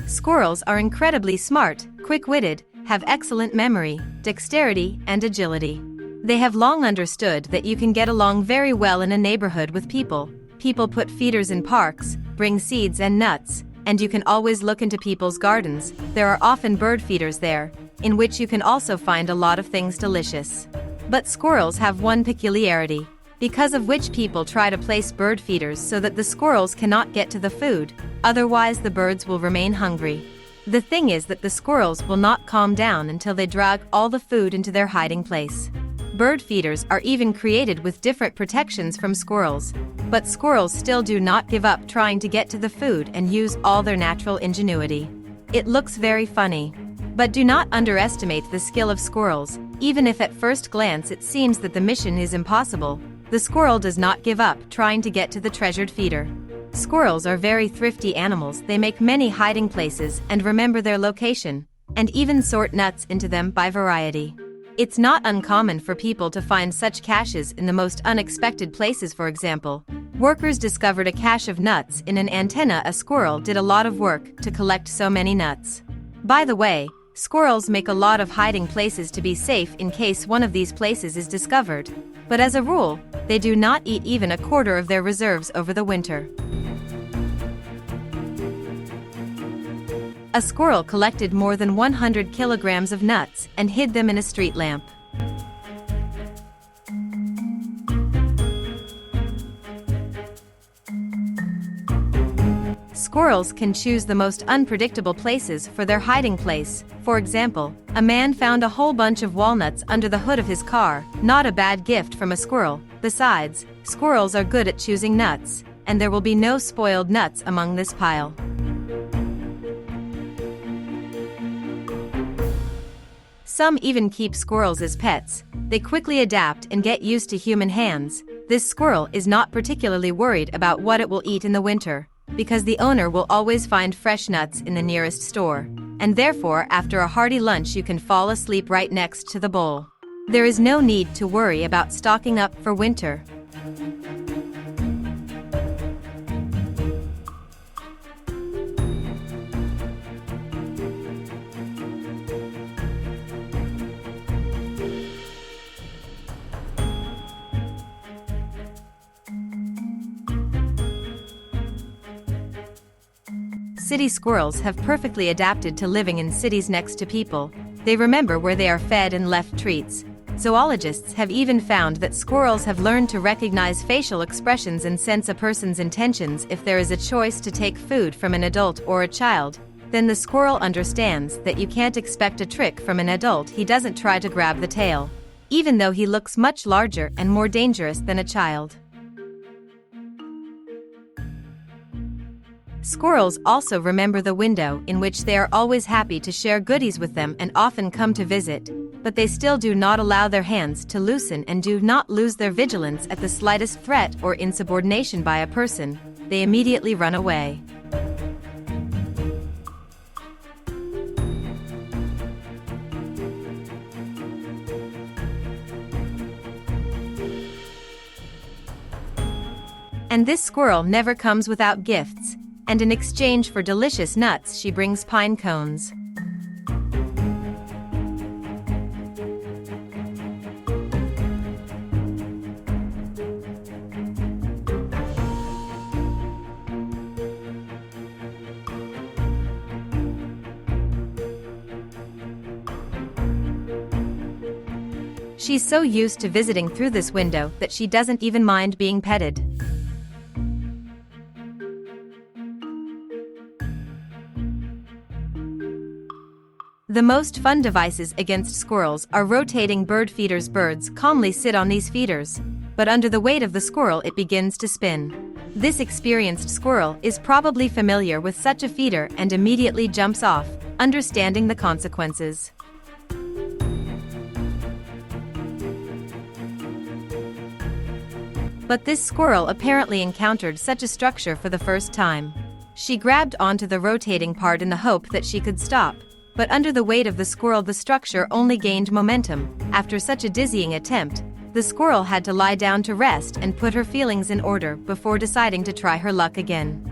Squirrels are incredibly smart, quick-witted, have excellent memory, dexterity, and agility. They have long understood that you can get along very well in a neighborhood with people. People put feeders in parks, bring seeds and nuts, and you can always look into people's gardens. There are often bird feeders there, in which you can also find a lot of things delicious. But squirrels have one peculiarity, because of which people try to place bird feeders so that the squirrels cannot get to the food, otherwise the birds will remain hungry. The thing is that the squirrels will not calm down until they drag all the food into their hiding place. Bird feeders are even created with different protections from squirrels, but squirrels still do not give up trying to get to the food and use all their natural ingenuity. It looks very funny. But do not underestimate the skill of squirrels. Even if at first glance it seems that the mission is impossible, the squirrel does not give up trying to get to the treasured feeder. Squirrels are very thrifty animals. They make many hiding places and remember their location, and even sort nuts into them by variety. It's not uncommon for people to find such caches in the most unexpected places. For example, workers discovered a cache of nuts in an antenna. A squirrel did a lot of work to collect so many nuts. By the way, squirrels make a lot of hiding places to be safe in case one of these places is discovered. But as a rule, they do not eat even a quarter of their reserves over the winter. A squirrel collected more than 100 kilograms of nuts and hid them in a street lamp. Squirrels can choose the most unpredictable places for their hiding place. For example, a man found a whole bunch of walnuts under the hood of his car. Not a bad gift from a squirrel. Besides, squirrels are good at choosing nuts, and there will be no spoiled nuts among this pile. Some even keep squirrels as pets. They quickly adapt and get used to human hands. This squirrel is not particularly worried about what it will eat in the winter, because the owner will always find fresh nuts in the nearest store, and therefore after a hearty lunch you can fall asleep right next to the bowl. There is no need to worry about stocking up for winter. City squirrels have perfectly adapted to living in cities next to people. They remember where they are fed and left treats. Zoologists have even found that squirrels have learned to recognize facial expressions and sense a person's intentions. If there is a choice to take food from an adult or a child, then the squirrel understands that you can't expect a trick from an adult. He doesn't try to grab the tail, even though he looks much larger and more dangerous than a child. Squirrels also remember the window in which they are always happy to share goodies with them and often come to visit, but they still do not allow their hands to loosen and do not lose their vigilance at the slightest threat or insubordination by a person. They immediately run away. And this squirrel never comes without gifts. And in exchange for delicious nuts she brings pine cones. She's so used to visiting through this window that she doesn't even mind being petted. The most fun devices against squirrels are rotating bird feeders. Birds calmly sit on these feeders, but under the weight of the squirrel it begins to spin. This experienced squirrel is probably familiar with such a feeder and immediately jumps off, understanding the consequences. But this squirrel apparently encountered such a structure for the first time. She grabbed onto the rotating part in the hope that she could stop. But under the weight of the squirrel the structure only gained momentum. After such a dizzying attempt, the squirrel had to lie down to rest and put her feelings in order before deciding to try her luck again.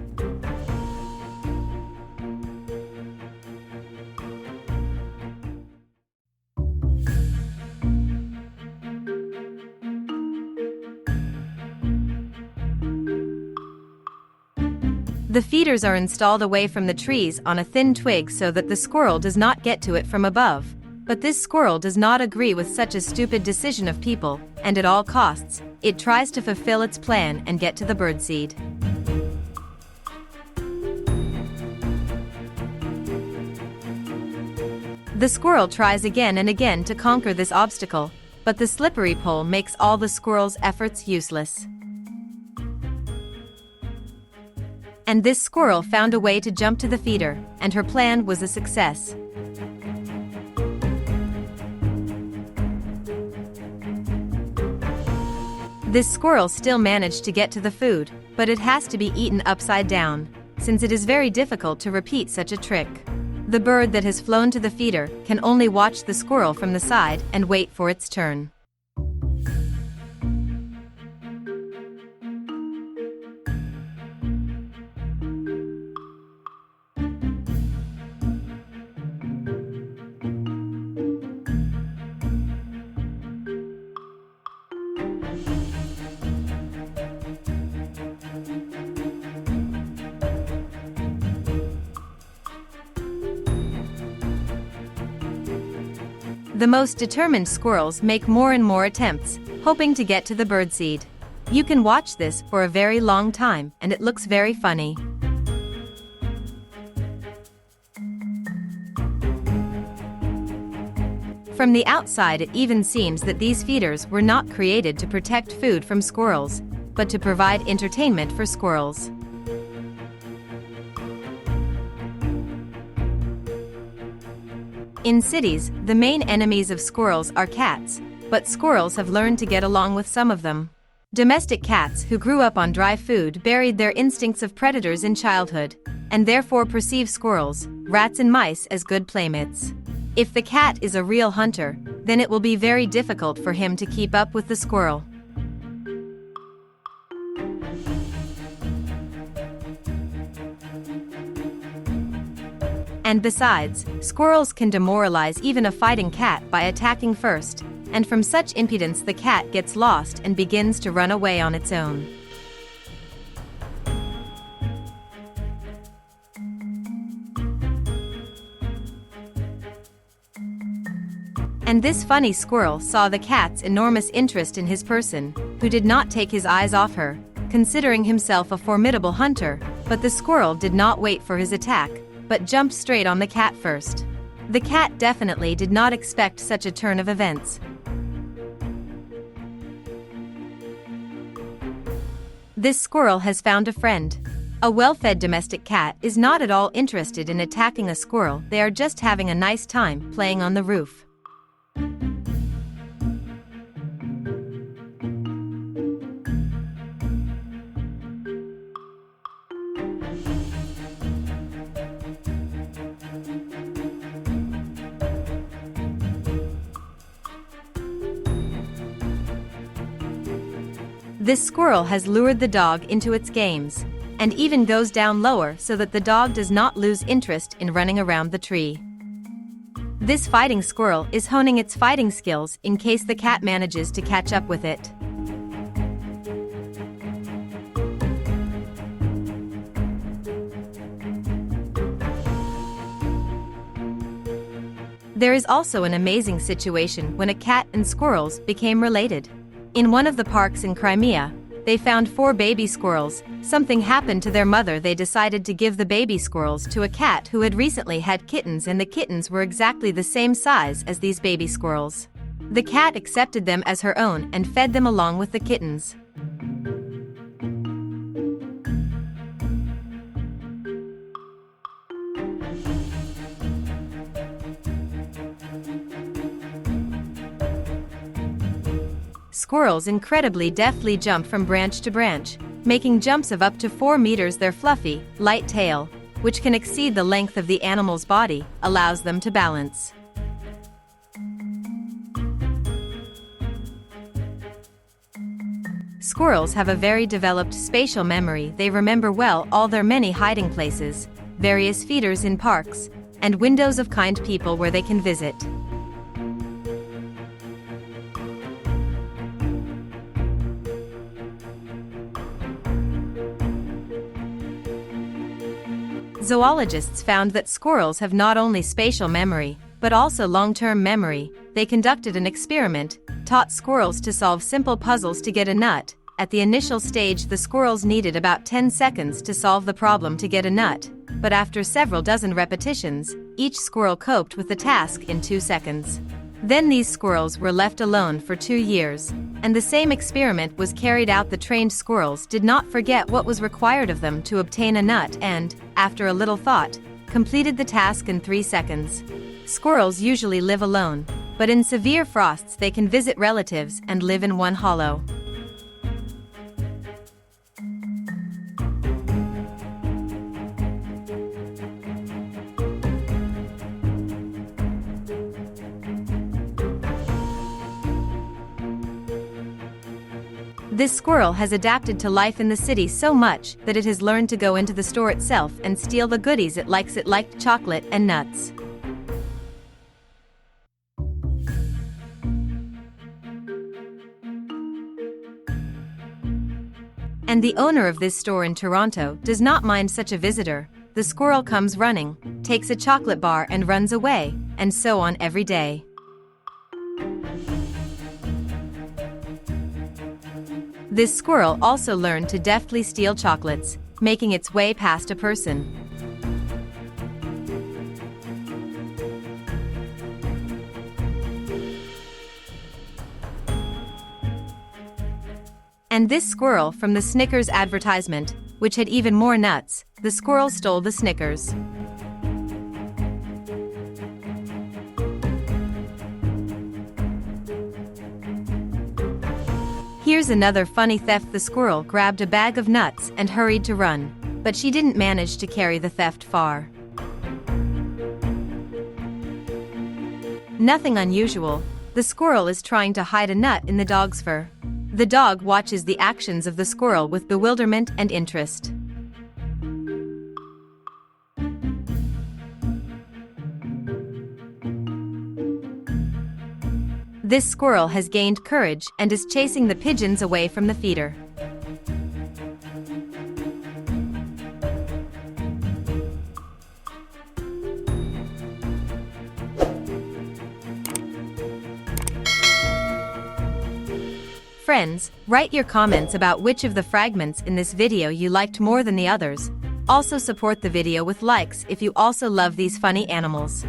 The feeders are installed away from the trees on a thin twig so that the squirrel does not get to it from above. But this squirrel does not agree with such a stupid decision of people, and at all costs, it tries to fulfill its plan and get to the birdseed. The squirrel tries again and again to conquer this obstacle, but the slippery pole makes all the squirrel's efforts useless. And this squirrel found a way to jump to the feeder, and her plan was a success. This squirrel still managed to get to the food, but it has to be eaten upside down, since it is very difficult to repeat such a trick. The bird that has flown to the feeder can only watch the squirrel from the side and wait for its turn. The most determined squirrels make more and more attempts, hoping to get to the birdseed. You can watch this for a very long time, and it looks very funny. From the outside, it even seems that these feeders were not created to protect food from squirrels, but to provide entertainment for squirrels. In cities, the main enemies of squirrels are cats, but squirrels have learned to get along with some of them. Domestic cats who grew up on dry food buried their instincts of predators in childhood, and therefore perceive squirrels, rats and mice as good playmates. If the cat is a real hunter, then it will be very difficult for him to keep up with the squirrel. And besides, squirrels can demoralize even a fighting cat by attacking first, and from such impudence the cat gets lost and begins to run away on its own. And this funny squirrel saw the cat's enormous interest in his person, who did not take his eyes off her, considering himself a formidable hunter, but the squirrel did not wait for his attack, but jumped straight on the cat first. The cat definitely did not expect such a turn of events. This squirrel has found a friend. A well-fed domestic cat is not at all interested in attacking a squirrel. They are just having a nice time playing on the roof. This squirrel has lured the dog into its games, and even goes down lower so that the dog does not lose interest in running around the tree. This fighting squirrel is honing its fighting skills in case the cat manages to catch up with it. There is also an amazing situation when a cat and squirrels became related. In one of the parks in Crimea, they found 4 baby squirrels. Something happened to their mother. They decided to give the baby squirrels to a cat who had recently had kittens, and the kittens were exactly the same size as these baby squirrels. The cat accepted them as her own and fed them along with the kittens. Squirrels incredibly deftly jump from branch to branch, making jumps of up to 4 meters. Their fluffy, light tail, which can exceed the length of the animal's body, allows them to balance. Squirrels have a very developed spatial memory. They remember well all their many hiding places, various feeders in parks, and windows of kind people where they can visit. Zoologists found that squirrels have not only spatial memory, but also long-term memory. They conducted an experiment, taught squirrels to solve simple puzzles to get a nut. At the initial stage, the squirrels needed about 10 seconds to solve the problem to get a nut, but after several dozen repetitions, each squirrel coped with the task in 2 seconds. Then these squirrels were left alone for 2 years, and the same experiment was carried out. The trained squirrels did not forget what was required of them to obtain a nut and, after a little thought, completed the task in 3 seconds. Squirrels usually live alone, but in severe frosts they can visit relatives and live in one hollow. This squirrel has adapted to life in the city so much that it has learned to go into the store itself and steal the goodies it likes. It liked chocolate and nuts. And the owner of this store in Toronto does not mind such a visitor. The squirrel comes running, takes a chocolate bar and runs away, and so on every day. This squirrel also learned to deftly steal chocolates, making its way past a person. And this squirrel from the Snickers advertisement, which had even more nuts, the squirrel stole the Snickers. Here's another funny theft. The squirrel grabbed a bag of nuts and hurried to run, but she didn't manage to carry the theft far. Nothing unusual. The squirrel is trying to hide a nut in the dog's fur. The dog watches the actions of the squirrel with bewilderment and interest. This squirrel has gained courage and is chasing the pigeons away from the feeder. Friends, write your comments about which of the fragments in this video you liked more than the others. Also support the video with likes if you also love these funny animals.